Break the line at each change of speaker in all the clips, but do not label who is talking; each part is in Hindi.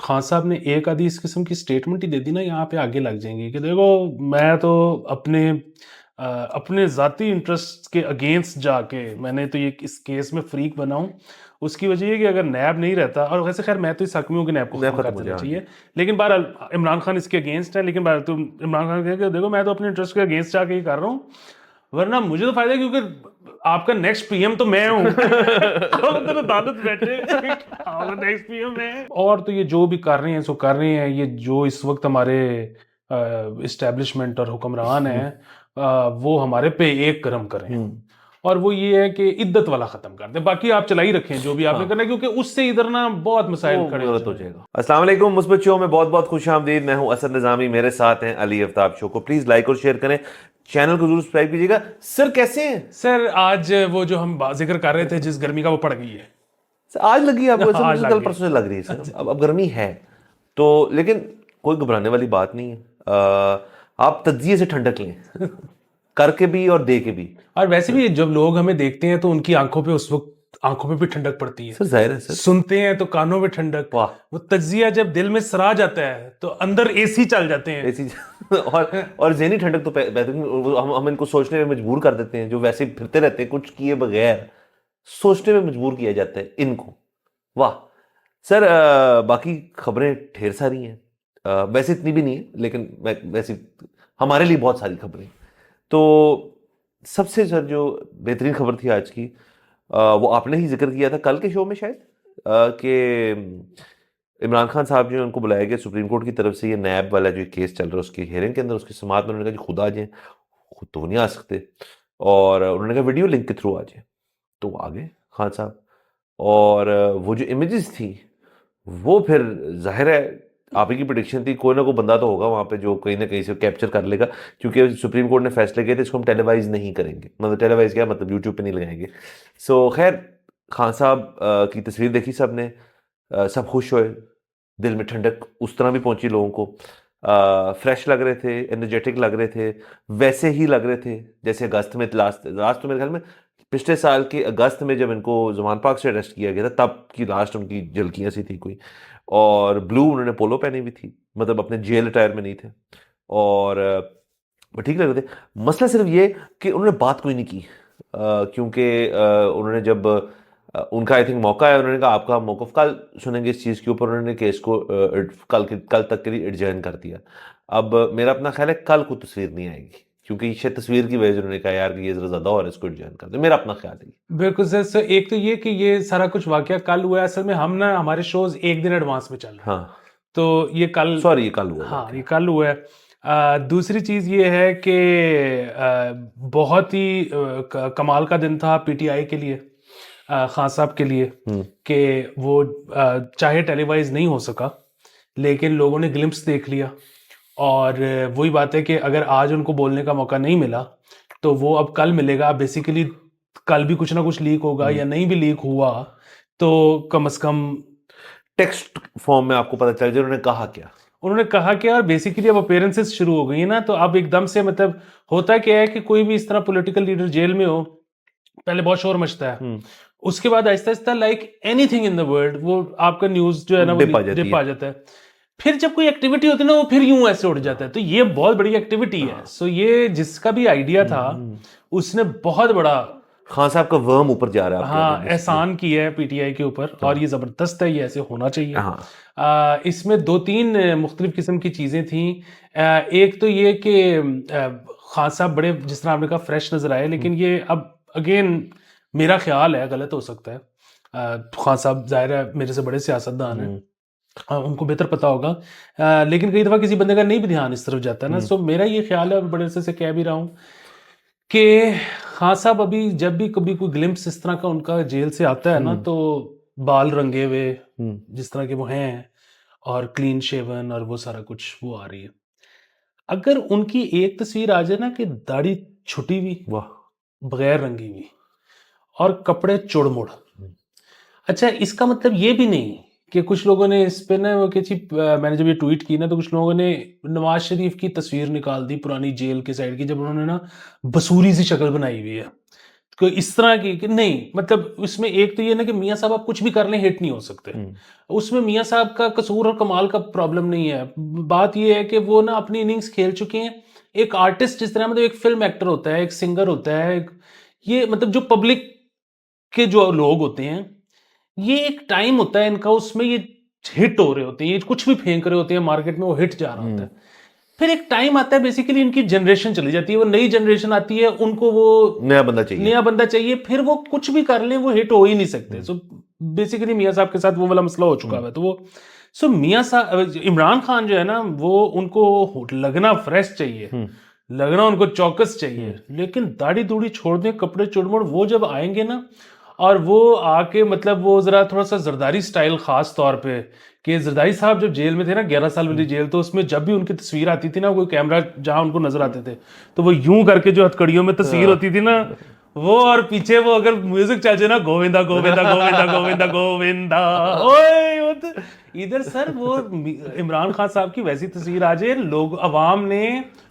खान साहब ने एक आधी इस किस्म की स्टेटमेंट ही दे दी ना, यहाँ पे आगे लग जाएंगे कि देखो मैं तो अपने ज़ाती इंटरेस्ट के अगेंस्ट जाके मैंने तो ये इस केस में फ्रीक बना हूँ। उसकी वजह ये कि अगर नैब नहीं रहता, और वैसे खैर मैं तो इस हक में हूँ कि नैब को
नैब
ख़त्म कर
खत्म हो
देना
जाए, हाँ जी।
चाहिए। लेकिन बहरहाल इमरान खान इसके अगेंस्ट है, लेकिन बहरहाल तुम इमरान खान कहें कि देखो मैं तो अपने इंटरेस्ट के अगेंस्ट जाके ही कर रहा हूँ, वरना मुझे तो फायदा है क्योंकि आपका नेक्स्ट पीएम तो मैं हूँ। हम तो अदालत बैठे नेक्स्ट पीएम है। और तो ये जो भी कर रहे हैं सो कर रहे हैं, ये जो इस वक्त हमारे इस्टेब्लिशमेंट और हुक्मरान हैं, वो हमारे पे एक कर्म करें, और वो ये है कि इद्दत वाला खत्म कर दें, बाकी आप चला ही रखें जो भी आपने
हाँ,
करना है, क्योंकि उससे इधर ना बहुत मसाइल
वो
खड़े हो
गलत हो
जाएंगे।
जाएगा। अस्सलाम वालेकुम मुस्बत शो में बहुत बहुत खुश आमदीद। मैं हूं असद निजामी, मेरे साथ हैं अली आफ्ताब। शो को प्लीज लाइक और शेयर करें, चैनल को जरूर सब्सक्राइब कीजिएगा। सर कैसे हैं?
सर आज वो जो हम जिक्र कर रहे थे, जिस गर्मी का वो पड़ गई है।
सर आज लगी आपको? सर
आज
मुझे
लग
कल
गई।
परसों से लग रही है सर। अब गर्मी है तो, लेकिन कोई घबराने वाली बात नहीं है। आप तज्जिए से ठंडक लें, करके भी और दे के भी।
और वैसे भी जब लोग हमें देखते हैं तो उनकी आंखों पे उस वक्त आंखों पे भी ठंडक पड़ती है,
सर जाहिर है सर।
सुनते हैं तो कानों में ठंडक।
वाह।
वो तज्जिया जब दिल में सरा जाता है तो अंदर एसी चल जाते हैं।
ऐसी और ज़हनी ठंडक तो हम इनको सोचने में मजबूर कर देते हैं, जो वैसे ही फिरते रहते हैं कुछ किए बगैर, सोचने में मजबूर किया जाता है इनको। वाह। सर बाकी खबरें ढेर सारी हैं। वैसे इतनी भी नहीं है, लेकिन वैसे हमारे लिए बहुत सारी खबरें। तो सबसे सर जो बेहतरीन खबर थी आज की, वो आपने ही जिक्र किया था कल के शो में शायद, कि इमरान खान साहब जो है उनको बुलाया गया सुप्रीम कोर्ट की तरफ से। ये नैब वाला जो केस चल रहा है उसकी हेयरिंग के अंदर, उसकी समाअत में उन्होंने कहा जी खुद आ जाएं, खुद तो नहीं आ सकते, और उन्होंने कहा वीडियो लिंक के थ्रू आ जाए। तो वो आ गए खान साहब, और वो जो इमेजेस थी वो फिर जाहिर है आप ही की प्रिडिक्शन थी, कोई ना कोई बंदा तो होगा वहाँ पे जो कहीं ना कहीं से कैप्चर कर लेगा, क्योंकि सुप्रीम कोर्ट ने फैसले किए थे इसको हम टेलीवाइज नहीं करेंगे। मतलब टेलीवाइज क्या मतलब, यूट्यूब पे नहीं लगाएंगे। सो खैर खान साहब की तस्वीर देखी सबने, सब खुश हुए, दिल में ठंडक उस तरह भी पहुंची लोगों को। फ्रेश लग रहे थे, एनर्जेटिक लग रहे थे, वैसे ही लग रहे थे जैसे अगस्त में, लास्ट तो मेरे ख्याल में पिछले साल के अगस्त में जब इनको जमान पार्क से अरेस्ट किया गया था तब की लास्ट उनकी झलकियां सी थी कोई। और ब्लू उन्होंने पोलो पहनी हुई थी, मतलब अपने जेल अटायर में नहीं थे, और वो ठीक लग रहे थे। मसला सिर्फ ये कि उन्होंने बात कोई नहीं की, क्योंकि उन्होंने जब उनका आई थिंक मौका है, उन्होंने कहा आपका मौक़िफ़ कल सुनेंगे इस चीज़ के ऊपर, उन्होंने केस को कल तक के लिए एडजर्न कर दिया। अब मेरा अपना ख्याल है कल को तस्वीर नहीं आएगी, क्योंकि शायद तस्वीर की वजह से उन्होंने कहा यार कि ये ज़रा ज़्यादा हो रहा है, इसको एडजर्न कर दो। मेरा अपना ख्याल है।
बिल्कुल सर। एक तो ये कि ये सारा कुछ वाकया कल हुआ है, असल में हम ना हमारे शोज एक दिन एडवांस में चल रहे हैं,
हाँ
तो ये कल,
सॉरी, ये कल हुआ
हाँ ये
वाकया।
कल हुआ है। दूसरी चीज़ ये है कि बहुत ही कमाल का दिन था पीटीआई के लिए, खान साहब के लिए, कि वो चाहे टेलीवाइज नहीं हो सका लेकिन लोगों ने ग्लिम्प्स देख लिया। और वही बात है कि अगर आज उनको बोलने का मौका नहीं मिला तो वो अब कल मिलेगा। बेसिकली कल भी कुछ ना कुछ लीक होगा, या नहीं भी लीक हुआ तो कम से कम
टेक्स्ट फॉर्म में आपको पता चल जाए उन्होंने कहा क्या।
उन्होंने कहा कि यार बेसिकली अब अपीयरेंसेस शुरू हो गई है ना, तो अब एकदम से मतलब होता क्या है कि कोई भी इस तरह पॉलिटिकल लीडर जेल में हो, पहले बहुत शोर मचता है, उसके बाद Aahista Aahista like anything in the world वो आपका न्यूज जो है ना वो
डिप आ जाती
डिप
है।
आ जाता है। फिर जब कोई एक्टिविटी होती है ना वो फिर यूं ऐसे उड़ जाता है, तो ये बहुत बड़ी एक्टिविटी है। सो ये जिसका भी आइडिया था उसने बहुत बड़ा,
खान साहब का वर्म ऊपर जा रहा है, आप कह रहे
हाँ,
हैं बेसिकली।
एहसान किया है पीटीआई के ऊपर, और ये ज़बरदस्त है, ये ऐसे होना चाहिए।
हाँ।
इसमें दो तीन मुख्तलिफ किस्म की चीज़ें थी। एक तो ये कि खान साहब बड़े, जिस तरह आपने कहा, फ्रेश नज़र आए, लेकिन ये अब अगेन मेरा ख्याल है, गलत हो सकता है, खान साहब जाहिर है मेरे से बड़े सियासतदान हैं, उनको बेहतर पता होगा, लेकिन कई दफ़ा किसी बंदे का नहीं भी ध्यान इस तरफ जाता है ना। सो मेरा ये ख्याल है, और बड़े अरसे से कह भी रहा हूँ, कि हाँ साहब अभी जब भी कभी कोई ग्लिम्प्स इस तरह का उनका जेल से आता है ना, तो बाल रंगे हुए जिस तरह के वो हैं और क्लीन शेवन और वो सारा कुछ वो आ रही है। अगर उनकी एक तस्वीर आ जाए ना कि दाढ़ी छुटी हुई,
वाह।
बगैर रंगी हुई, और कपड़े चुड़मुड़, अच्छा इसका मतलब ये भी नहीं कि कुछ लोगों ने इस पे ना वो कि मैंने जब ये ट्वीट की ना, तो कुछ लोगों ने नवाज शरीफ की तस्वीर निकाल दी पुरानी जेल के साइड की, जब उन्होंने ना बसूरी सी शक्ल बनाई हुई है। कोई इस तरह की कि नहीं, मतलब उसमें एक तो ये ना कि मियाँ साहब आप कुछ भी कर लें हिट नहीं हो सकते। उसमें मियाँ साहब का कसूर और कमाल का प्रॉब्लम नहीं है। बात ये है कि वो ना अपनी इनिंग्स खेल चुके हैं। एक आर्टिस्ट जिस तरह, मतलब एक फिल्म एक्टर होता है, एक सिंगर होता है, ये मतलब जो पब्लिक के जो लोग होते हैं, ये एक टाइम होता है इनका, उसमें ये हिट हो रहे होते हैं, ये कुछ भी फेंक रहे होते हैं मार्केट में, वो हिट जा रहा होता है। फिर एक टाइम आता है, बेसिकली इनकी जनरेशन चली जाती है, वो नई जनरेशन आती है, उनको वो
नया बंदा चाहिए,
फिर वो कुछ भी कर लें वो हिट हो ही नहीं सकते। सो बेसिकली मियाँ साहब के साथ वो वाला मसला हो चुका है। तो वो सो मियाँ साहब, इमरान खान जो है ना, वो उनको लगना फ्रेश चाहिए, लगना उनको चौकस चाहिए, लेकिन दाढ़ी दूढ़ी छोड़ दें, कपड़े चुड़मुड़, वो जब आएंगे ना और वो आके मतलब वो जरा थोड़ा सा जरदारी स्टाइल, खास तौर पे कि जरदारी साहब जब जेल में थे ना, 11 साल वाली जेल, तो उसमें जब भी उनकी तस्वीर आती थी ना, कोई कैमरा जहां उनको नजर आते थे, तो वो यूं करके जो हथकड़ियों में तस्वीर होती थी ना, वो और पीछे वो अगर म्यूजिक चल जाए ना, गोविंदा गोविंदा गोविंदा गोविंदा गोविंदा, ओए वो तो इधर सर वो इमरान खान साहब की वैसी तस्वीर आ जाए, लोग अवाम ने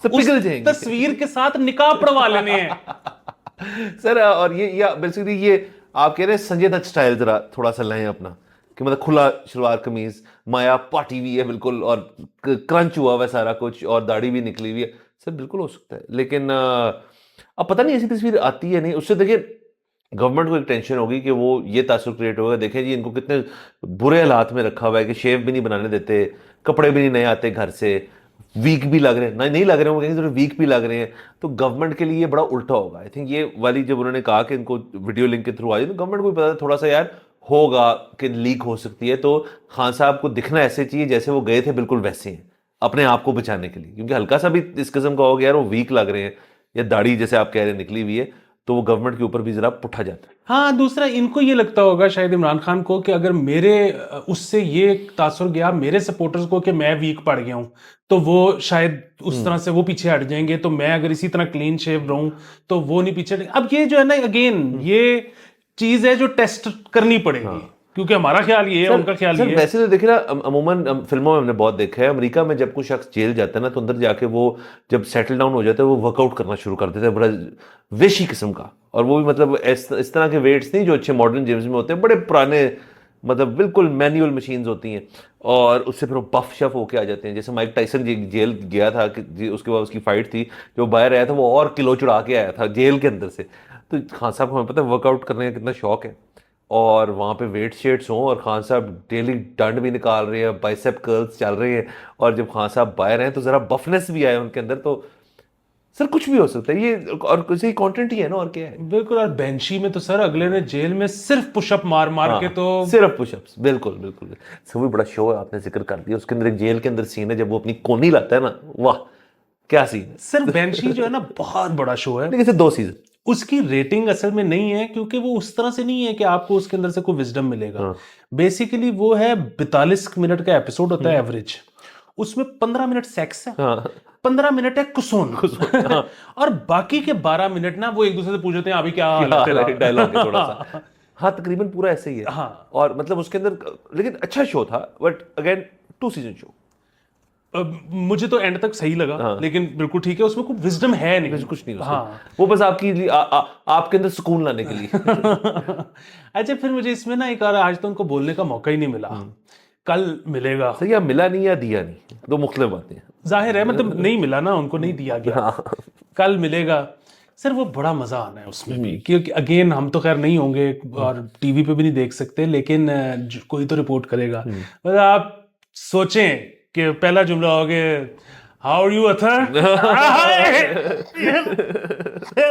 उस तस्वीर के साथ निकाह पढ़वा लेने हैं
सर। और ये बेसिकली ये आप कह रहे हैं संजय दत्त स्टाइल जरा थोड़ा सा लाएं अपना, कि मतलब खुला शलवार कमीज, माया पाटी हुई है बिल्कुल, और क्रंच हुआ हुआ है सारा कुछ, और दाढ़ी भी निकली हुई है। सर बिल्कुल हो सकता है, लेकिन अब पता नहीं ऐसी तस्वीर आती है नहीं। उससे देखिए गवर्नमेंट को एक टेंशन होगी कि वो ये तासुर क्रिएट होगा, देखें जी इनको कितने बुरे हालात में रखा हुआ है, कि शेव भी नहीं बनाने देते, कपड़े भी नहीं आते घर से, वीक भी लग रहे हैं, नहीं लग रहे हैं, वो कहेंगे वीक भी लग रहे हैं। तो गवर्नमेंट के लिए ये बड़ा उल्टा होगा। आई थिंक ये वाली जब उन्होंने कहा कि इनको वीडियो लिंक के थ्रू आ जाए, तो गवर्नमेंट को भी पता थोड़ा सा यार होगा कि लीक हो सकती है, तो खान साहब को दिखना ऐसे चाहिए जैसे वो गए थे बिल्कुल वैसे हैं, अपने आप को बचाने के लिए। क्योंकि हल्का सा भी इस किस्म का हो गया यार वो वीक लग रहे हैं, या दाढ़ी जैसे आप कह रहे हैं निकली हुई है, तो वो गवर्नमेंट के ऊपर भी जरा पुट्ठा जाता है।
हाँ, दूसरा इनको ये लगता होगा शायद इमरान खान को कि अगर मेरे उससे ये तासुर गया मेरे सपोर्टर्स को कि मैं वीक पड़ गया हूं, तो वो शायद उस तरह से वो पीछे हट जाएंगे, तो मैं अगर इसी तरह क्लीन शेव रहूं तो वो नहीं पीछे हटेंगे। अब ये जो है ना, अगेन ये चीज है जो टेस्ट करनी पड़ेगी, क्योंकि हमारा ख्याल ये है, उनका ख्याल ये है।
वैसे तो देखिए ना, अमूमन फिल्मों में हमने बहुत देखा है, अमेरिका में जब कोई शख्स जेल जाता है ना, तो अंदर जाके वो जब सेटल डाउन हो जाता है, वो वर्कआउट करना शुरू कर देता है, बड़ा वेशी किस्म का। और वो भी मतलब इस तरह के वेट्स नहीं जो अच्छे मॉडर्न जिम्स में होते हैं, बड़े पुराने, मतलब बिल्कुल मैनुअल मशीन्स होती हैं, और उससे फिर वो बफ शफ होके आ जाते हैं। जैसे माइक टाइसन जेल गया था, कि उसके बाद उसकी फाइट थी, जो बाहर आया था वो और किलो चढ़ा के आया था जेल के अंदर से। तो खान साहब को हमें पता है वर्कआउट करने का कितना शौक है, और वहाँ पे वेट शेट्स हों, और खान साहब डेली डंड भी निकाल रहे हैं, बाइसेप कर्ल्स चल रहे हैं, और जब खान साहब बाहर हैं तो ज़रा बफनेस भी आए उनके अंदर। तो सर कुछ भी हो सकता है ये, और कुछ ही कंटेंट ही है ना, और क्या है।
बिल्कुल। और बेंशी में तो सर अगले ने जेल में सिर्फ पुशअप मार मार के, तो
सिर्फ पुशअप्स, बिल्कुल बिल्कुल। सर वो बड़ा शो है, आपने जिक्र कर दिया, उसके अंदर एक जेल के अंदर सीन है जब वो अपनी कोनी लाता है ना, वाह क्या सीन है।
सर बेंशी जो है ना बहुत बड़ा शो है,
लेकिन सिर्फ 2 सीजन।
उसकी रेटिंग असल में नहीं है, क्योंकि वो उस तरह से नहीं है कि आपको उसके अंदर से कोई विजडम मिलेगा। बेसिकली वो है 42 मिनट का एपिसोड होता है एवरेज, उसमें 15 मिनट सेक्स है, 15 मिनट है कुसुन, और बाकी के 12 मिनट ना वो एक दूसरे से पूछ रहे हैं अभी क्या हाल है,
डायलॉग है थोड़ा सा। हाँ तकरीबन पूरा ऐसे ही है।
हाँ।
और मतलब उसके अंदर, लेकिन अच्छा शो था, बट अगेन 2 सीजन शो।
मुझे तो एंड तक सही लगा, लेकिन बिल्कुल ठीक है, उसमें कोई विजडम है नहीं,
कुछ नहीं।
हाँ,
वो बस आपकी आपके अंदर सुकून लाने के लिए।
अच्छा, फिर मुझे इसमें ना एक आज तो उनको बोलने का मौका ही नहीं मिला, कल मिलेगा।
सर या मिला नहीं या दिया नहीं, 2 मुख्तलिफ बातें हैं।
जाहिर है, मतलब नहीं मिला ना, उनको नहीं दिया गया, कल मिलेगा। सर वो बड़ा मजा आना है उसमें भी, क्योंकि अगेन हम तो खैर नहीं होंगे और टीवी पे भी नहीं देख सकते, लेकिन कोई तो रिपोर्ट करेगा। मतलब आप सोचें कि पहला जुमला हो गया, हाउ आर यू अथर,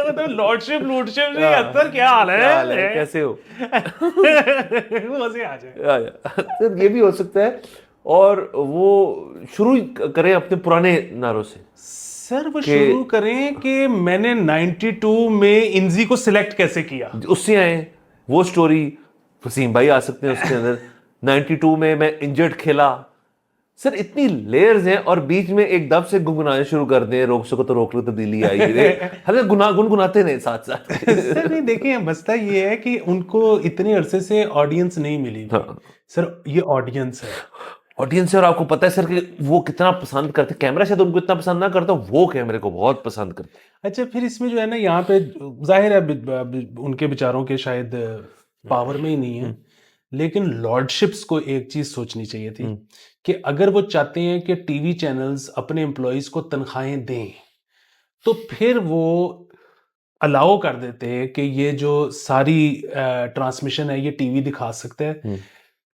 मतलब लॉर्डशिप नहीं, अथर क्या हाल है,
कैसे हो,
मजे आ जाए।
सर ये भी हो सकता है। और वो शुरू करें अपने पुराने नारों से।
सर वो शुरू करें कि मैंने 92 में इंजी को सिलेक्ट कैसे किया,
उससे आए वो स्टोरी। वसीम भाई आ सकते हैं उसके अंदर, 92 में मैं इंजर्ड खेला। सर इतनी लेयर्स हैं, और बीच में एक दब से गुनगुनाने शुरू कर दें, रोक सको तो रोक लो तब्दीली आई रे, हर गुनगुनाते नहीं साथ साथ।
सर नहीं, देखिए मसला ये है कि उनको इतने अरसे से ऑडियंस नहीं मिली। सर ये ऑडियंस है,
ऑडियंस है और आपको पता है सर कि वो कितना पसंद करते, कैमरा शायद उनको इतना पसंद ना करता, वो कैमरे को बहुत पसंद करते।
अच्छा, फिर इसमें जो है ना, यहाँ पे जाहिर है उनके बेचारों के शायद पावर में ही नहीं है, लेकिन लॉर्डशिप्स को एक चीज सोचनी चाहिए थी कि अगर वो चाहते हैं कि टीवी चैनल्स अपने एम्प्लॉयज को तनख्वाहें दें, तो फिर वो अलाउ कर देते हैं कि ये जो सारी ट्रांसमिशन है ये टीवी दिखा सकते हैं।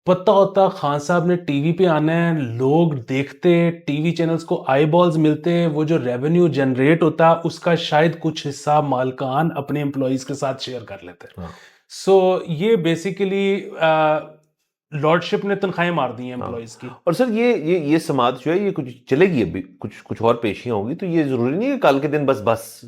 पता होता खान साहब ने टीवी पे आना है, लोग देखते, टीवी चैनल्स को आई बॉल्स मिलते हैं, वो जो रेवेन्यू जनरेट होता उसका शायद कुछ हिस्सा मालकान अपने एम्प्लॉयज के साथ शेयर कर लेते हैं। सो ये बेसिकली लॉर्डशिप ने तनख्वाहें मार दी हैं एम्प्लॉयज की।
और सर ये समाज जो है ये कुछ चलेगी, अभी कुछ और पेशियां होगी, तो ये जरूरी नहीं है कल के दिन बस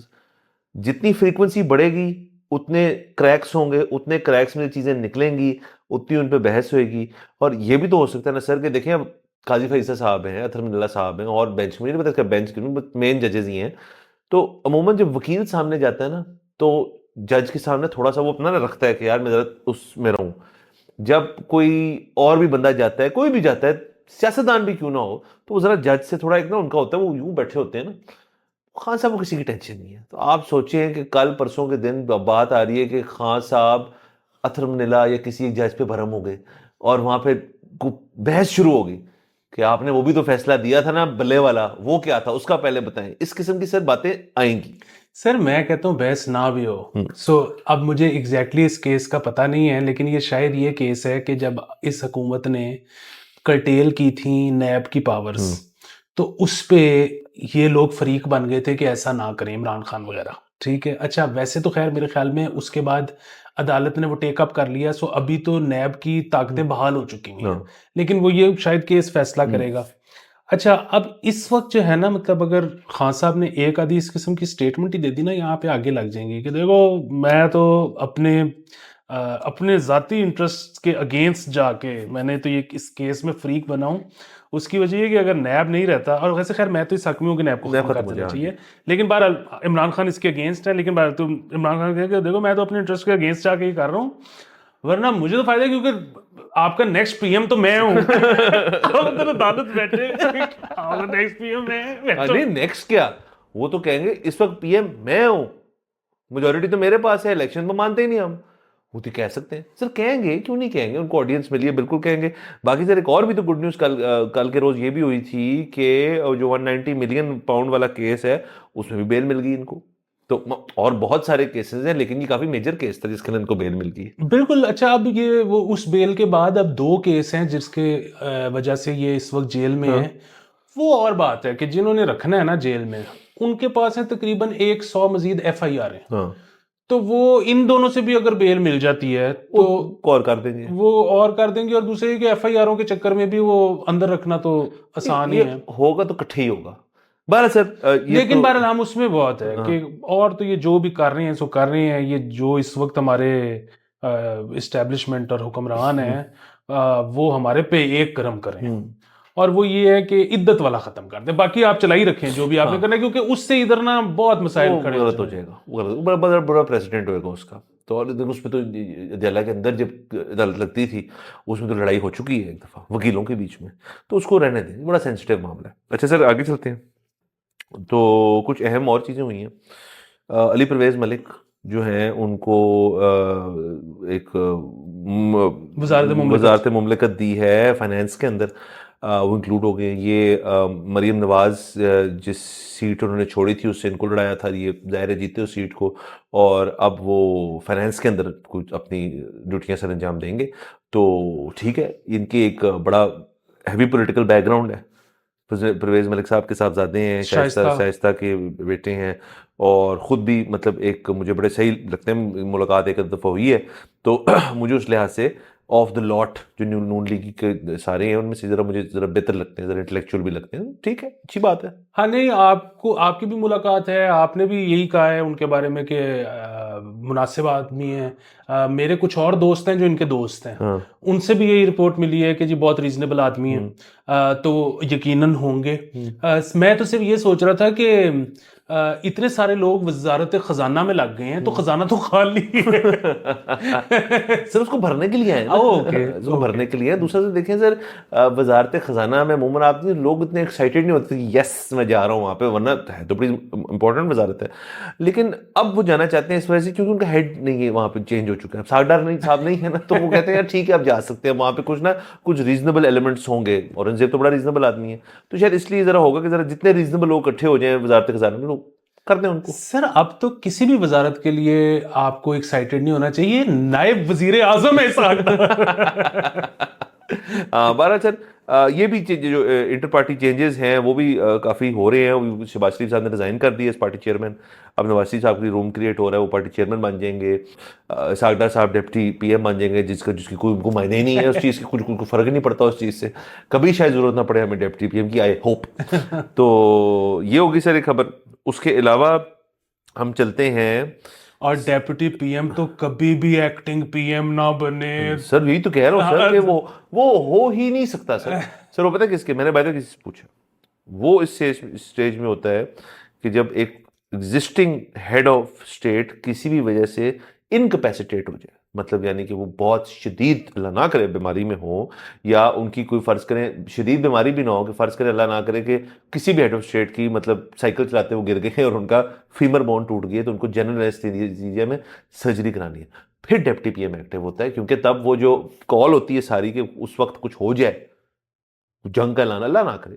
जितनी फ्रीक्वेंसी बढ़ेगी उतने क्रैक्स होंगे, उतने क्रैक्स में चीजें निकलेंगी, उतनी उन पे बहस होएगी। और ये भी तो हो सकता है ना सर कि देखें, अब काजी फैसल साहब हैं, अथर मिल्ला साहब हैं, और बेंच, मुझे नहीं पता इसका बेंच क्यों, मेन जजेस ही हैं। तो अमूमन जब वकील सामने जाता है ना, तो जज के सामने थोड़ा सा वो अपना ना रखता है कि यार मैं जरा उसमें रहूं। जब कोई और भी बंदा जाता है, कोई भी जाता है, सियासतदान भी क्यों ना हो, तो वो जरा जज से थोड़ा एक ना उनका होता है, वो यूं बैठे होते हैं ना, खान साहब को किसी की टेंशन नहीं है। तो आप सोचिए कि कल परसों के दिन बात आ रही है कि खान साहब अथर मनीला या किसी एक जज पे भरम हो गए और वहां पे बहस शुरू होगी कि आपने वो भी तो फैसला दिया था ना बल्ले वाला, वो क्या था उसका पहले बताएं। इस किस्म की सर बातें आएंगी।
सर मैं कहता हूँ बहस ना भी हो। सो अब मुझे एग्जैक्टली इस केस का पता नहीं है, लेकिन ये शायद ये केस है कि जब इस हुकूमत ने कर्टेल की थी नैब की पावर्स, तो उस पे ये लोग फरीक बन गए थे कि ऐसा ना करें, इमरान खान वगैरह। ठीक है, अच्छा वैसे तो खैर मेरे ख्याल में उसके बाद अदालत ने वो टेकअप कर लिया, सो अभी तो नैब की ताकतें बहाल हो चुकी हैं, लेकिन वो ये शायद केस फैसला करेगा। अच्छा, अब इस वक्त जो है ना, मतलब अगर खान साहब ने एक आधी इस किस्म की स्टेटमेंट ही दे दी ना, यहाँ पे आगे लग जाएंगे कि देखो मैं तो अपने ज़ाती इंटरेस्ट के अगेंस्ट जाके मैंने तो ये इस केस में फ्रीक बना हूँ। उसकी वजह ये कि अगर नैब नहीं रहता, और वैसे खैर मैं तो इस हक में हूँ कि नैब को खत्म कर देना चाहिए, लेकिन बहरहाल इमरान खान इसके अगेंस्ट है, लेकिन बहरहाल तो इमरान खान कहे कि देखो मैं तो अपने इंटरेस्ट के अगेंस्ट जाके ही कर रहा हूँ, वरना मुझे तो फायदा है क्योंकि आपका नेक्स्ट पीएम तो मैं हूँ। तो अदालत बैठे नेक्स्ट पीएम मैं।
नहीं नेक्स्ट क्या, वो तो कहेंगे इस वक्त पीएम मैं हूं, मेजोरिटी तो मेरे पास है, इलेक्शन तो मानते ही नहीं हम। वो तो कह सकते हैं सर, कहेंगे क्यों नहीं कहेंगे, उनको ऑडियंस मिली है, बिल्कुल कहेंगे। बाकी सर एक और भी तो गुड न्यूज़ कल के रोज ये भी हुई थी कि जो 190 मिलियन पाउंड वाला केस है उसमें भी बेल मिल गई इनको। तो और बहुत सारे केसेस हैं, लेकिन ये काफी मेजर केस था जिसके लिए इनको बेल मिल गई।
बिल्कुल। अच्छा, अब ये वो उस बेल के बाद अब 2 केस हैं जिसके वजह से ये इस वक्त जेल में है। वो और बात है कि जिन्होंने रखना है ना जेल में, उनके पास है तकरीबन 100 मजीद एफआईआर है। तो वो इन दोनों से भी अगर बेल मिल जाती है तो
और कर देंगे,
वो और कर देंगे। और दूसरे के एफआईआरों के चक्कर में भी वो अंदर रखना तो आसान ही है।
होगा तो इकट्ठे ही होगा। बहरहाल सर
लेकिन बहरहाल हम उसमें बहुत है कि और तो ये जो भी कर रहे हैं सो कर रहे हैं। ये जो इस वक्त हमारे इस्टेब्लिशमेंट और हुक्मरान हैं वो हमारे पे एक करम करें, और वो ये है कि इद्दत वाला खत्म कर दे, बाकी आप चलाई रखें जो भी आपने करना है, क्योंकि उससे इधर ना बहुत मसाइल खड़े
गलत हो जाएगा, बड़ा बड़ा प्रेसिडेंट होगा उसका। तो और उसमें तो अदालत के अंदर जब अदालत लगती थी उसमें तो लड़ाई हो चुकी है एक दफा वकीलों के बीच में, तो उसको रहने दें, बड़ा सेंसिटिव मामला है। अच्छा सर आगे चलते हैं। तो कुछ अहम और चीज़ें हुई हैं। अली परवेज़ मलिक जो हैं उनको एक वज़ारत मुमलिकत दी है फाइनेंस के अंदर, वो इंक्लूड हो गए। ये मरीम नवाज जिस सीट उन्होंने छोड़ी थी उससे इनको लड़ाया था, ये ज़ाहिर जीते उस सीट को, और अब वो फाइनेंस के अंदर कुछ अपनी ड्यूटियां सर अंजाम देंगे। तो ठीक है, इनकी एक बड़ा हैवी पॉलिटिकल बैकग्राउंड है। परवेज़ मलिक साहब के साहबजादे हैं, शाइस्ता के बेटे हैं, और ख़ुद भी मतलब एक मुझे बड़े सही लगते हैं, मुलाकात एक दफ़ा हुई है तो मुझे उस लिहाज से ऑफ द लॉट जो नून लीग के सारे हैं उनमें से ज़रा मुझे ज़रा बेहतर लगते हैं, ज़रा इंटेलेक्चुअल भी लगते हैं। ठीक है, अच्छी बात है।
हाँ नहीं, आपकी भी मुलाकात है, आपने भी यही कहा है उनके बारे में कि मुनासिब आदमी है। मेरे कुछ और दोस्त हैं जो इनके दोस्त हैं, उनसे भी यही रिपोर्ट मिली है कि जी बहुत रीजनेबल आदमी है। तो यकीनन होंगे। मैं तो सिर्फ ये सोच रहा था कि इतने सारे लोग वजारत खजाना में लग गए हैं तो खजाना तो खाली है।
सर उसको भरने के लिए आए
ओके
जो भरने के लिए। दूसरा तो देखें सर, वजारत खजाना में अमूमन आप लोग इतने एक्साइटेड नहीं होते कि यस मैं जा रहा हूँ वहाँ पे, वरना है तो बड़ी इंपॉर्टेंट वजारत है, लेकिन अब वो जाना चाहते हैं इस वजह से क्योंकि उनका हेड नहीं है, वहाँ पे चेंज हो चुका है, सागडार नहीं साहब नहीं है ना, तो वो कहते हैं यार ठीक है आप जा सकते हैं वहाँ पे, कुछ रीजनेबल एलिमेंट्स होंगे। औरंगजेब तो बड़ा रीजनेबल आदमी है, तो शायद इसलिए जरा होगा कि जरा जितने रीजनेबल लोग इकट्ठे हो जाए वजारत खजाना में, लोग कर दें उनको।
सर अब तो किसी भी वजारत के लिए आपको एक्साइटेड नहीं होना चाहिए, नायब वजीर आजम है
बहरहाल सर, ये भी जो इंटर पार्टी चेंजेस हैं वो भी काफ़ी हो रहे हैं। शहबाज शरीफ साहब ने रिजाइन कर दिया इस पार्टी चेयरमैन, अब नवाज शरीफ साहब की रूम क्रिएट हो रहा है, वो पार्टी चेयरमैन बन जाएंगे। सागदार साहब डिप्टी पीएम बन जाएंगे, जिसकी कोई उनको मायने ही नहीं है उस चीज़ की, कुछ फर्क ही नहीं पड़ता उस चीज़ से, कभी शायद जरूरत ना पड़े हमें डिप्टी पीएम की, आई होप। तो ये होगी सर एक खबर। उसके अलावा हम चलते हैं,
और डेप्यूटी पीएम तो कभी भी एक्टिंग पीएम ना बने
सर यही तो कह रहा हूँ सर कि वो हो ही नहीं सकता सर। सर वो पता है किसके, मैंने बाय द वे किसी से पूछा, वो इस स्टेज में होता है कि जब एक एग्जिस्टिंग हेड ऑफ स्टेट किसी भी वजह से इनकैपेसिटेट हो जाए, मतलब यानी कि वो बहुत शदीद, अल्लाह ना करे बीमारी में हो, या उनकी कोई फ़र्ज़ करें शदीद बीमारी भी ना हो, कि फ़र्ज़ करें अल्लाह ना करे कि किसी भी हेड ऑफ स्टेट की मतलब साइकिल चलाते हुए गिर गए और उनका फीमर बोन टूट गई, तो उनको जनरल एनेस्थीसिया में सर्जरी करानी है, फिर डिप्टी पीएम एक्टिव होता है, क्योंकि तब वो जो कॉल होती है सारी कि उस वक्त कुछ हो जाए, जंग का ऐलान अल्लाह ना करे,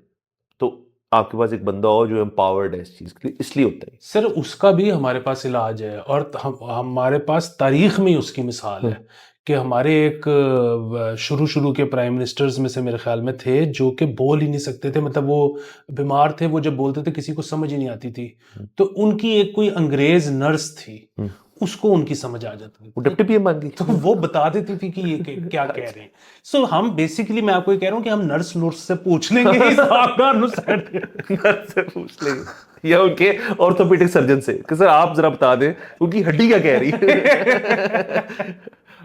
तो आपके पास एक बंदा हो जो एम्पावर्ड है इस चीज़ के लिए, इसलिए होता है।
सर उसका भी हमारे पास इलाज है, और हमारे पास तारीख में उसकी मिसाल है कि हमारे एक शुरू शुरू के प्राइम मिनिस्टर्स में से मेरे ख्याल में थे जो कि बोल ही नहीं सकते थे, मतलब वो बीमार थे, वो जब बोलते थे किसी को समझ ही नहीं आती थी, तो उनकी एक कोई अंग्रेज नर्स थी, उसको उनकी समझ आ जाती थी,
वो डिप्टी पीएम बन गई,
तो वो बता देती थी कि ये क्या कह रहे हैं। सो हम बेसिकली, मैं आपको ये कह रहा हूँ कि हम नर्स नर्स से पूछ लेंगे
नर्स से पूछ लेंगे या उनके ऑर्थोपेडिक सर्जन से कि सर आप जरा बता दें उनकी हड्डी क्या कह रही है।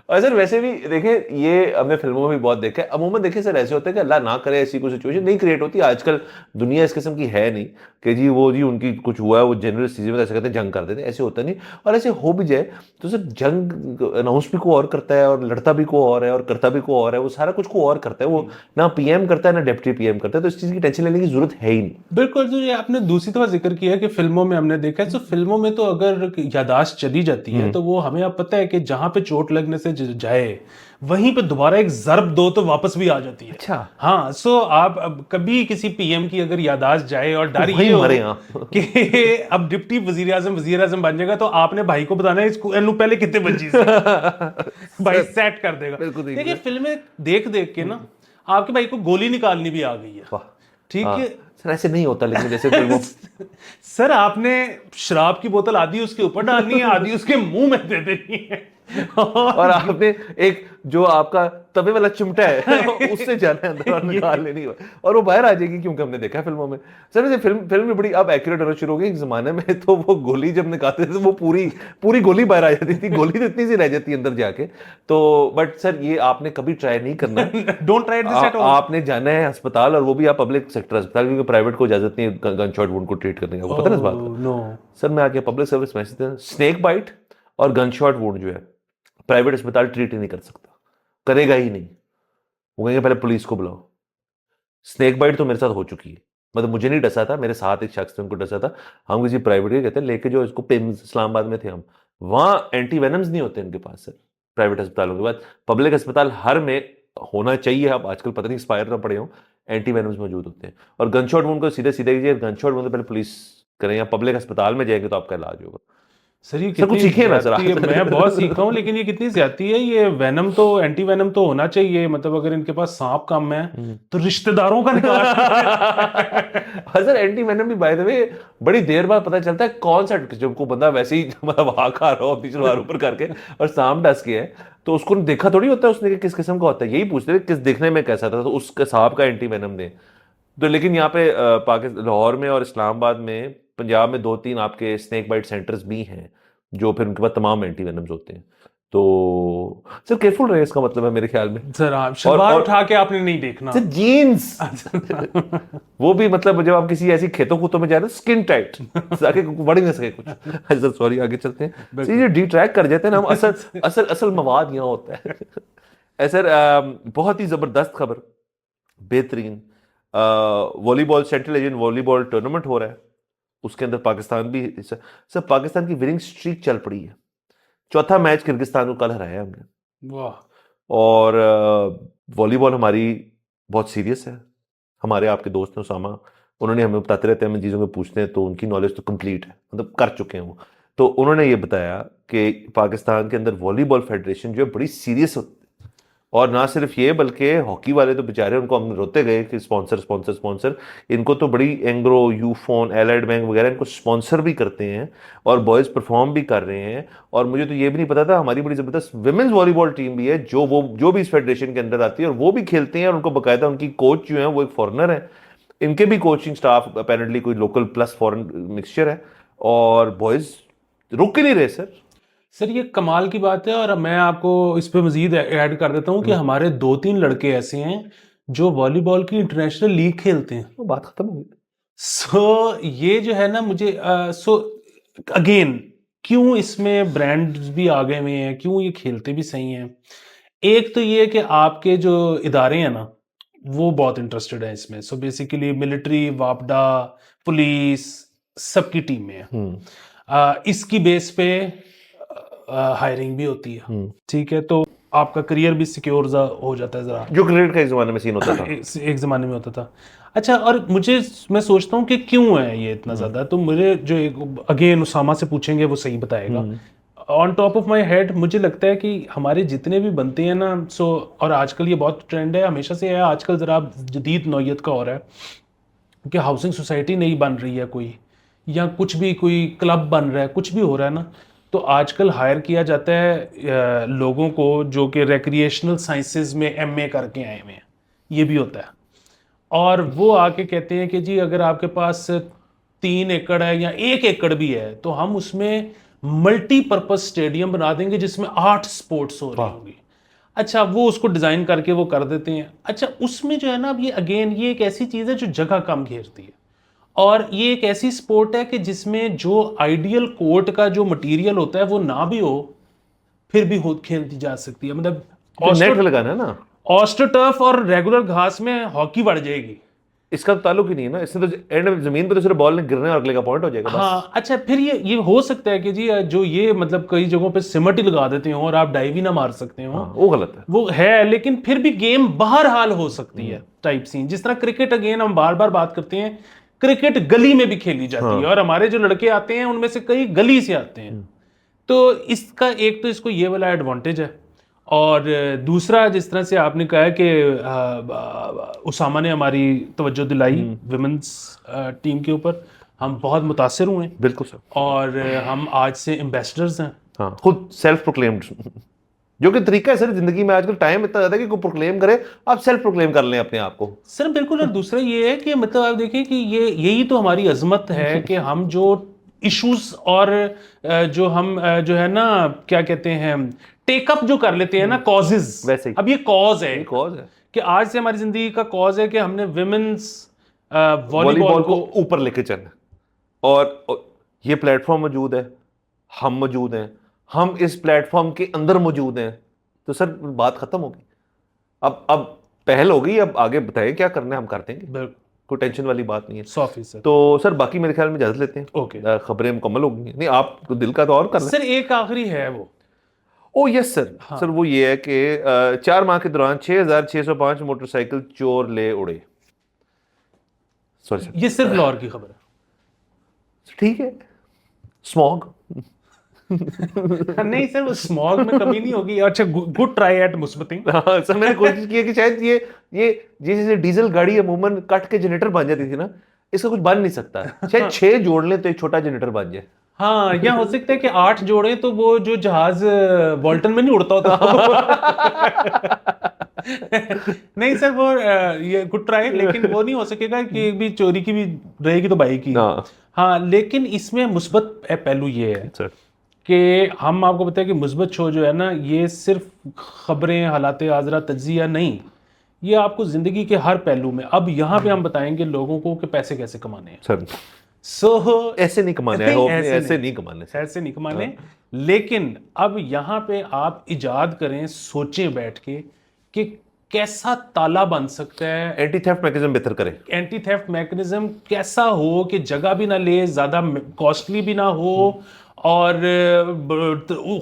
और सर वैसे भी देखें, ये हमने फिल्मों में भी बहुत देखा है, अमूमन देखें सर ऐसे होता है कि अल्लाह ना करे ऐसी कोई सिचुएशन नहीं क्रिएट होती, आजकल दुनिया इस किस्म की है नहीं कि जी उनकी कुछ हुआ है वो जनरल चीज़ें में ऐसे कहते हैं जंग कर देते हैं, ऐसे होता नहीं। और ऐसे हो भी जाए तो सर जंग अनाउंस भी को और करता है, और लड़ता भी को और है, और करता भी को और है, वो सारा कुछ को और करता है, वो ना पीएम करता है ना डिप्टी पीएम करता है, तो इस चीज़ की टेंशन लेने की जरूरत है ही नहीं।
बिल्कुल, जो ये आपने दूसरी दफा जिक्र किया कि फिल्मों में हमने देखा है, तो फिल्मों में तो अगर यादाश्त चली जाती है तो वो हमें अब पता है कि जहां पे चोट लगने से जाए वहीं पे दोबारा एक जरब दो तो वापस भी आ जाती है।
अच्छा,
हाँ, सो आप अब कभी किसी पीएम की अगर यादाश्त जाए और डर
वहीं
ये
मरे
हो
आप।
कि अब डिप्टी वजीर आजम बन जाएगा, तो आपने भाई को बताना है इसको इन्नू पहले कितने बजी से भाई सेट कर देगा।
बिल्कुल ठीक
देखिए
है।
फिल्में देख देख के ना आपके भाई को गोली निकालनी भी आ गई है।
वाह,
ठीक
हाँ,
है
सर ऐसे नहीं होता लेकिन जैसे फिल्मों
सर, आपने शराब की बोतल आधी उसके ऊपर डालनी है, आधी उसके मुंह में दे देनी है,
और आपने एक जो आपका तवे वाला चिमटा है उससे जाना है अंदर और निकाल लेनी है, और वो बाहर आ जाएगी, क्योंकि हमने देखा है फिल्मों में। सर वैसे फिल्म में बड़ी अब एक्यूरेट होना शुरू हो गई। एक जमाने में तो वो गोली जब निकालते थे वो पूरी गोली बाहर आ जाती थी, गोली तो इतनी सी रह जाती अंदर जाके। तो बट सर ये आपने कभी ट्राई नहीं करना,
don't try this at all.
आपने जाना है अस्पताल, और वो भी आप पब्लिक सेक्टर अस्पताल, क्योंकि प्राइवेट को इजाजत नहीं है गन शॉट वुंड को ट्रीट करने का, पता है ना इस बात का?
नो
सर मैं आके पब्लिक सर्विस मैसेज देता हूं, स्नेक बाइट और गन शॉट वुंड जो है प्राइवेट अस्पताल ट्रीट ही नहीं कर सकता, करेगा ही नहीं। वो कहेंगे पहले पुलिस को बुलाओ। स्नेक बाइट तो मेरे साथ हो चुकी है, मतलब मुझे नहीं डसा था, मेरे साथ एक शख्स ने उनको डसा था। हम किसी प्राइवेट के कहते हैं लेके जो इसको पिम्स, इस्लामाबाद में थे हम, वहां एंटी वेनम्स नहीं होते इनके पास सर, प्राइवेट अस्पतालों के बाद। पब्लिक अस्पताल हर में होना चाहिए, अब आजकल पता नहीं एक्सपायर ना पड़े हों, एंटी वेनम्स मौजूद होते हैं। और गनशॉट वुंड को सीधे सीधे कीजिए, गनशॉट वुंड पहले पुलिस करें या पब्लिक अस्पताल में जाएंगे तो आपका इलाज होगा।
सर, ये
सर कुछ
कितनी
सीखिए ना सर।
ज्यादती है, मैं बहुत सीखा हूँ, लेकिन ये कितनी ज्यादती है। ये वेनम तो, एंटी वेनम तो होना चाहिए, मतलब अगर इनके पास सांप कम है तो रिश्तेदारों का निकाल।
हाँ सर, एंटी वेनम भी बाय द वे बड़ी देर बाद पता चलता है कौन सा, जब को बंदा वैसे ही मतलब हाथ खा रहा हो अपनी सलवार ऊपर करके और सांप डस के है, तो उसको देखा थोड़ी होता है उसने कि किस किस्म का होता है, यही पूछते थे किस दिखने में कैसा था, तो उसके सांप का एंटी वेनम दे। तो लेकिन यहाँ पे पाकिस्तान, लाहौर में और इस्लामाबाद में, पंजाब में 2-3 आपके स्नेक बाइट सेंटर्स भी हैं जो फिर उनके पास तमाम एंटी वेनम्स होते हैं। तो सर केयरफुल रहे, इसका मतलब है मेरे ख्याल में।
सर आप शलवार उठा के आपने नहीं देखना
सर जीन्स वो भी मतलब जब आप किसी ऐसी खेतों खूतों में जाए ना, स्किन टाइट ताकि बढ़ ही ना सके कुछ। सर सॉरी, आगे चलते हैं। सर ये डिट्रैक्ट कर जाते हैं ना हम, असल मवाद यहाँ होता है। सर बहुत ही ज़बरदस्त खबर, बेहतरीन volleyball central Asian volleyball tournament हो रहा है, उसके अंदर पाकिस्तान भी सर पाकिस्तान की विनिंग स्ट्रीक चल पड़ी है। चौथा मैच किर्गिस्तान को कल हराया हमने।
वाह।
और वॉलीबॉल हमारी बहुत सीरियस है। हमारे आपके दोस्त हैं उसामा, उन्होंने हमें बताते रहते हैं, हमें चीज़ों में पूछते हैं तो उनकी नॉलेज तो कंप्लीट है, मतलब कर चुके हैं वो। तो उन्होंने ये बताया कि पाकिस्तान के अंदर वॉलीबॉल फेडरेशन जो है बड़ी सीरियस होती है। और ना सिर्फ ये बल्कि हॉकी वाले तो बेचारे, उनको हम रोते गए कि स्पॉन्सर स्पॉन्सर स्पॉन्सर, इनको तो बड़ी एंग्रो, यूफोन, एलाइड बैंक वगैरह इनको स्पॉन्सर भी करते हैं और बॉयज़ परफॉर्म भी कर रहे हैं। और मुझे तो ये भी नहीं पता था हमारी बड़ी ज़बरदस्त विमेंस वॉलीबॉल टीम भी है जो भी इस फेडरेशन के अंदर आती है और वो भी खेलते हैं। और उनको बाकायदा उनकी कोच जो है वो एक फॉरेनर है, इनके भी कोचिंग स्टाफ अपेरेंटली कोई लोकल प्लस फॉरेन मिक्सचर है। और बॉयज़ रुक ही नहीं रहे
सर ये कमाल की बात है। और मैं आपको इस पे मजीद ऐड कर देता हूँ कि हमारे 2-3 लड़के ऐसे हैं जो वॉलीबॉल की इंटरनेशनल लीग खेलते हैं।
वो बात खत्म हो गई।
सो ये जो है ना मुझे अगेन क्यों इसमें ब्रांड्स भी आ गए हुए हैं, क्यों ये खेलते भी सही हैं। एक तो ये कि आपके जो इदारे हैं ना वो बहुत इंटरेस्टेड है इसमें। सो बेसिकली मिलिट्री, वापडा, पुलिस सबकी टीमें हैं। इसकी बेस पे हायरिंग भी होती है, ठीक है, तो आपका करियर भी सिक्योर हो जाता है ज़रा,
जो क्रिकेट का एक जमाने में सीन होता था।
एक ज़माने में होता था। अच्छा, और मैं सोचता हूँ कि क्यों है ये इतना ज़्यादा, तो मुझे जो अगेन उसामा से पूछेंगे वो सही बताएगा। On top of my head मुझे लगता है कि हमारे जितने भी बनते हैं ना, और आजकल ये बहुत ट्रेंड है, हमेशा से है, आजकल ज़रा जदीद नौयत का हो रहा है कि हाउसिंग सोसाइटी नहीं बन रही है कोई, या कुछ भी कोई क्लब बन रहा है, कुछ भी हो रहा है ना, तो आजकल हायर किया जाता है लोगों को जो कि रिक्रिएशनल साइंसेज में एमए करके आए हुए हैं, ये भी होता है। और वो आके कहते हैं कि जी अगर आपके पास 3 एकड़ है या 1 एकड़ भी है तो हम उसमें मल्टीपर्पज स्टेडियम बना देंगे जिसमें 8 स्पोर्ट्स हो रही होंगी। अच्छा, वो उसको डिज़ाइन करके वो कर देते हैं। अच्छा, उसमें जो है ना, अब ये अगेन ये एक ऐसी चीज़ है जो जगह कम घेरती है, और ये एक ऐसी स्पोर्ट है कि जिसमें जो आइडियल कोर्ट का जो मटेरियल होता है वो ना भी हो फिर भी खेलती जा सकती है। मतलब
नेट लगाना है ना,
ऑस्ट्रोटर्फ और रेगुलर घास में हॉकी बढ़ जाएगी।
इसका तो ताल्लुक ही नहीं है ना, इससे तो एंड में जमीन पे तो सिर्फ बॉल ने गिरने और अगले का पॉइंट हो जाएगा बस।
हाँ, अच्छा, फिर ये हो सकता है कि जी जो ये मतलब कई जगहों पे सिमट ही लगा देते हो और आप डाइव ही ना मार सकते हो,
वो गलत है।
वो है, लेकिन फिर भी गेम बहरहाल हो सकती है टाइप सीन। जिस तरह क्रिकेट, अगेन हम बार बार बात करते हैं, क्रिकेट गली में भी खेली जाती है और हमारे जो लड़के आते हैं उनमें से कई गली से आते हैं। तो इसका एक तो इसको ये वाला एडवांटेज है, और दूसरा जिस तरह से आपने कहा कि उसामा ने हमारी तवज्जो दिलाई विमेंस टीम के ऊपर, हम बहुत मुतासिर हुए।
बिल्कुल सर।
और हम आज से एम्बेसडर्स हैं।
हाँ, खुद सेल्फ प्रोक्लेम्ड, जो कि तरीका है सर जिंदगी में आजकल टाइम इतना ज्यादा है कि कोई प्रोक्लेम करे, आप सेल्फ प्रोक्लेम कर लें अपने आप को।
सर बिल्कुल। और दूसरा ये है कि मतलब आप देखिए कि यही तो हमारी अजमत है कि हम जो इश्यूज और जो हम जो है ना क्या कहते हैं टेकअप जो कर लेते हैं ना कॉजेज,
वैसे ही
अब ये कॉज है,
कॉज है
कि आज से हमारी जिंदगी का कॉज है कि हमने विमेंस
वॉलीबॉल को ऊपर लेके चलना। और ये प्लेटफॉर्म मौजूद है, हम मौजूद हैं, हम इस प्लेटफॉर्म के अंदर मौजूद हैं, तो सर बात खत्म होगी। अब पहल हो गई, अब आगे बताइए क्या करना है, हम कर देंगे, कोई टेंशन वाली बात नहीं है।
100%।
तो सर बाकी मेरे ख्याल में इजाजत लेते हैं।
ओके,
खबरें मुकम्मल हो गई। नहीं, आप दिल का तो और करना
सर एक आखिरी है वो।
ओ यस सर।
हाँ।
सर वो ये है कि 4 माह के दौरान 6,605 मोटरसाइकिल चोर ले उड़े। सॉरी सर,
ये सिर्फ लाहौर की खबर है।
ठीक है, स्मॉग
नहीं सर, वो स्मॉग में कमी नहीं होगी। अच्छा, गुड ट्राई एट मुस्बतिंग।
हाँ सर, मैंने कोशिश की है कि शायद ये जैसे डीजल गाड़ी अमूमन कट के जनरेटर बन जाती थी ना, इसका कुछ बन नहीं सकता, शायद 6 जोड़ लें तो एक छोटा जनरेटर बन जाए।
हाँ, या हो सकता है कि 8 जोड़े तो वो जो जहाज वॉल्टन में नहीं उड़ता होता। नहीं सर, वो ये गुड ट्राई, लेकिन वो नहीं हो सकेगा कि भी चोरी की भी रहेगी तो भाई की। हाँ, लेकिन इसमें मुस्बत पहलू ये है
सर
कि हम आपको बताएं कि मुस्बत शो जो है ना, ये सिर्फ खबरें, हालात हाज़िरा, तज्जिया नहीं, ये आपको ज़िंदगी के हर पहलू में। अब यहाँ पे हम बताएंगे लोगों को कि पैसे कैसे कमाने हैं।
सर ऐसे नहीं कमाने, ऐसे नहीं कमाने,
ऐसे नहीं कमाने। लेकिन अब यहाँ पे आप इजाद करें, सोचें बैठ के कि कैसा ताला बन सकता है,
एंटी थेफ्ट मैकेनिज्म बेहतर करें,
एंटी थेफ्ट मैकेनिज्म कैसा हो कि जगह भी ना ले, ज्यादा कॉस्टली भी ना हो, और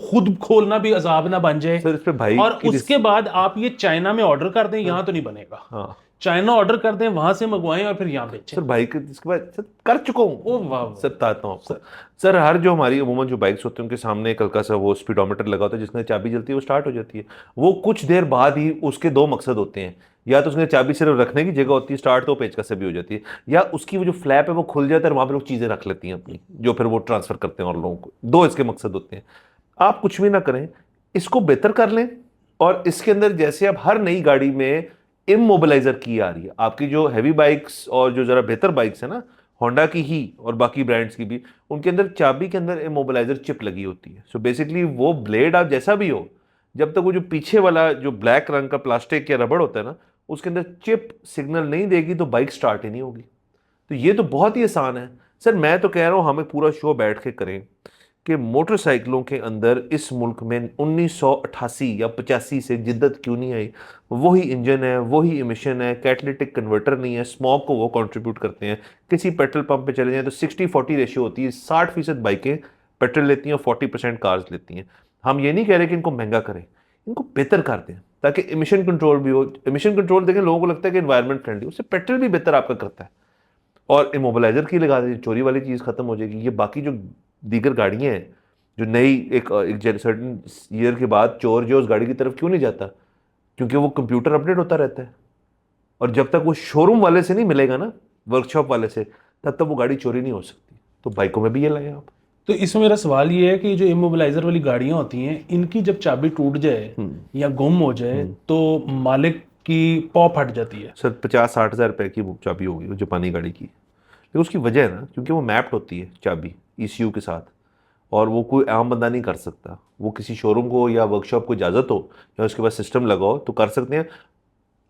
खुद खोलना भी अजाब ना बन जाए।
सर इस पे भाई
और
की
उसके बाद आप ये चाइना में ऑर्डर कर दें, यहाँ तो नहीं बनेगा।
हाँ
चाइना ऑर्डर कर दें, वहां से मंगवाएं और फिर यहाँ बेचें।
सर भाई के इसके बाद सर कर चुका हूँ,
ओ वाह वाह।
सर बताता हूँ आपको। सर हर जो हमारी अमूमन जो बाइक्स होती हैं उनके सामने एक हल्का सा वो स्पीडोमीटर लगा होता है, जिसमें चाबी जलती है वो स्टार्ट हो जाती है। वो कुछ देर बाद ही उसके दो मकसद होते हैं, या तो उसमें चाबी सिर्फ रखने की जगह होती है, स्टार्ट तो पेचकस से भी हो जाती है, या उसकी वो जो फ्लैप है वो खुल जाता है और वहां पर लोग चीजें रख लेती हैं अपनी, जो फिर वो ट्रांसफर करते हैं और लोगों को। दो इसके मकसद होते हैं। आप कुछ भी ना करें, इसको बेहतर कर लें। और इसके अंदर जैसे अब हर नई गाड़ी में इमोबिलाइजर की आ रही है, आपकी जो हैवी बाइक्स और जो जरा बेहतर बाइक्स है ना, होंडा की ही और बाकी ब्रांड्स की भी, उनके अंदर चाबी के अंदर इमोबिलाइजर चिप लगी होती है। सो बेसिकली वो ब्लेड आप जैसा भी हो, जब तक वो जो पीछे वाला जो ब्लैक रंग का प्लास्टिक या रबड़ होता है ना, उसके अंदर चिप सिग्नल नहीं देगी तो बाइक स्टार्ट ही नहीं होगी। तो ये तो बहुत ही आसान है। सर मैं तो कह रहा हूं हमें पूरा शो बैठ के करें कि मोटरसाइकिलों के अंदर इस मुल्क में 1988 या 85 से जिद्दत क्यों नहीं आई। वही इंजन है, वही इमिशन है, कैटलिटिक कन्वर्टर नहीं है, स्मॉग को वो कंट्रीब्यूट करते हैं। किसी पेट्रोल पंप पे चले जाएं तो 60-40 रेशियो होती है, 60% बाइकें पेट्रोल लेती हैं और 40% कार्स लेती हैं। हम ये नहीं कह रहे कि इनको महंगा करें, इनको बेहतर कर दें ताकि इमिशन कंट्रोल भी हो। इमिशन कंट्रोल देखें, लोगों को लगता है कि एनवायरमेंट फ्रेंडली, उससे पेट्रोल भी बेहतर आपका करता है। और इमोबिलाइजर की लगा दीजिए, चोरी वाली चीज़ खत्म हो जाएगी। ये बाकी जो दीगर गाड़ियां हैं, जो नई एक सर्टन ईयर के बाद चोर जो उस गाड़ी की तरफ क्यों नहीं जाता, क्योंकि वो कंप्यूटर अपडेट होता रहता है। और जब तक वो शोरूम वाले से नहीं मिलेगा ना, वर्कशॉप वाले से, तब तक वो गाड़ी चोरी नहीं हो सकती। तो बाइकों में भी ये लाए आप।
तो इसमें मेरा सवाल ये है कि जो इमोबिलाइजर वाली गाड़ियां होती हैं, इनकी जब चाबी टूट जाए या गुम हो जाए तो मालिक की पॉ फट जाती है।
सर 50-60 हज़ार रुपए की वो चाबी होगी वो जापानी गाड़ी की। लेकिन उसकी वजह है ना, क्योंकि वो मैप्ड होती है चाबी ECU के साथ, और वो कोई आम बंदा नहीं कर सकता। वो किसी शोरूम को या वर्कशॉप को इजाज़त हो या उसके पास सिस्टम लगाओ तो कर सकते हैं।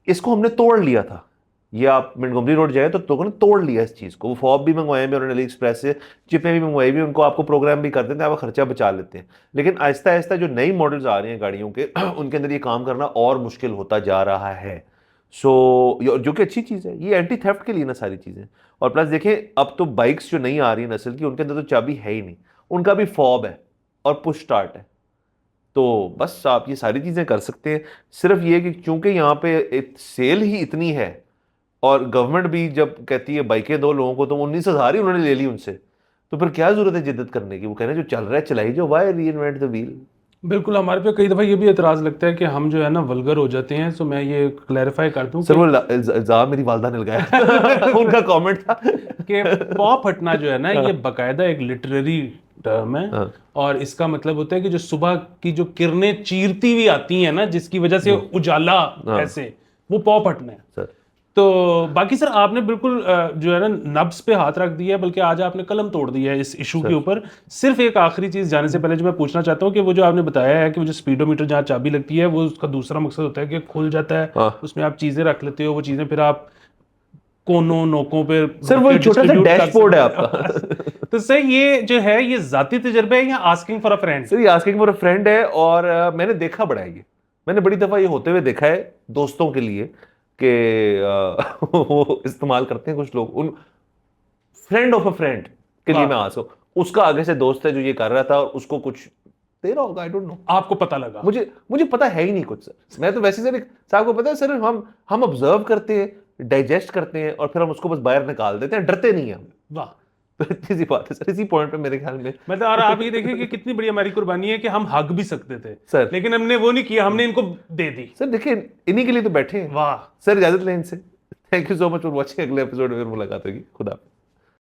इसको हमने तोड़ लिया था। ये आप मिंटगोमरी रोड जाए तो लोगों ने तोड़ लिया इस चीज़ को। वो फॉब भी मंगवाए हैं उन्होंने अली एक्सप्रेस से, चिपें भी मंगवाई भी, उनको आपको प्रोग्राम भी कर देते हैं, आपका खर्चा बचा लेते हैं। लेकिन आहिस्ता आहिस्ता जो नई मॉडल्स आ रही हैं गाड़ियों के उनके अंदर ये काम करना और मुश्किल होता जा रहा है। जो कि अच्छी चीज़ है, ये एंटी थेफ्ट के लिए ना सारी चीज़ें। और प्लस देखें, अब तो बाइक्स जो नहीं आ रही नस्ल की, उनके अंदर तो चाबी है ही नहीं, उनका भी फॉब है और पुश स्टार्ट है। तो बस आप ये सारी चीज़ें कर सकते हैं। सिर्फ ये कि चूंकि यहाँ पे सेल ही इतनी है और गवर्नमेंट भी जब कहती है बाइकें दो लोगों को, तो 19,000 ही उन्होंने ले ली उनसे, तो फिर क्या जरूरत है जिद्दत करने की। वो कह रहे हैं जो चल रहा है चलाई जो, वाई रीइन्वेंट द व्हील।
बिल्कुल। हमारे पे कई दफ़ा ये भी एतराज़ लगता है कि हम जो है ना वल्गर हो जाते हैं। तो मैं ये क्लैरिफाई कर दूं
सर वो इल्जाम मेरी वालदा ने लगाया उनका कमेंट था
कि पॉ फटना जो है ना, ये बाकायदा एक लिटरेरी टर्म है।
हाँ।
और इसका मतलब होता है कि जो सुबह की जो किरणें चीरती हुई आती हैं ना, जिसकी वजह से उजाला ऐसे, वो पॉ फटना है
सर।
तो बाकी सर आपने बिल्कुल जो है ना नब्स पे हाथ रख दिया है, बल्कि आज आपने कलम तोड़ दिया है इस इशू के ऊपर। सिर्फ एक आखिरी चीज जाने से पहले जो मैं पूछना चाहता हूँ कि वो जो आपने बताया है कि वो जो स्पीडोमीटर जहाँ चाबी लगती है, वो उसका दूसरा मकसद होता है कि खुल जाता है, उसमें आप चीजें रख लेते हो, वो चीजें फिर आप कोनों नोकों पे
सर वो छोटा सा डैशबोर्ड है आपका
तो सर ये जो है ये जाती तजुर्बा है या asking for a friend?
Sir ये आस्किंग फॉर अ फ्रेंड है। और मैंने देखा बड़ा है, ये मैंने बड़ी दफा ये होते हुए देखा है दोस्तों के लिए कि वो इस्तेमाल करते हैं कुछ लोग, उन फ्रेंड ऑफ अ फ्रेंड के लिए मैं आंसू, उसका आगे से दोस्त है जो ये कर रहा था और उसको कुछ दे रहा होगा, आई डोंट नो।
आपको पता लगा?
मुझे पता है ही नहीं कुछ सर। मैं तो वैसे सर साहब को पता है सर, हम ऑब्जर्व करते हैं, डाइजेस्ट करते हैं और फिर हम उसको बस बाहर निकाल देते हैं, डरते नहीं हैं हम।
वाह,
तो इतनी सी बात है सर, इसी पॉइंट पे मेरे ख्याल में
मतलब। और आप ये देखिए कि कितनी बड़ी हमारी कुर्बानी है कि हम हक भी सकते थे
सर,
लेकिन हमने वो नहीं किया, हमने इनको दे दी।
सर देखिए इन्हीं के लिए तो बैठे हैं।
वाह
सर इजाजत लें इनसे। Thank you so much for watching. अगले एपिसोड में मुलाकात होगी। खुदा।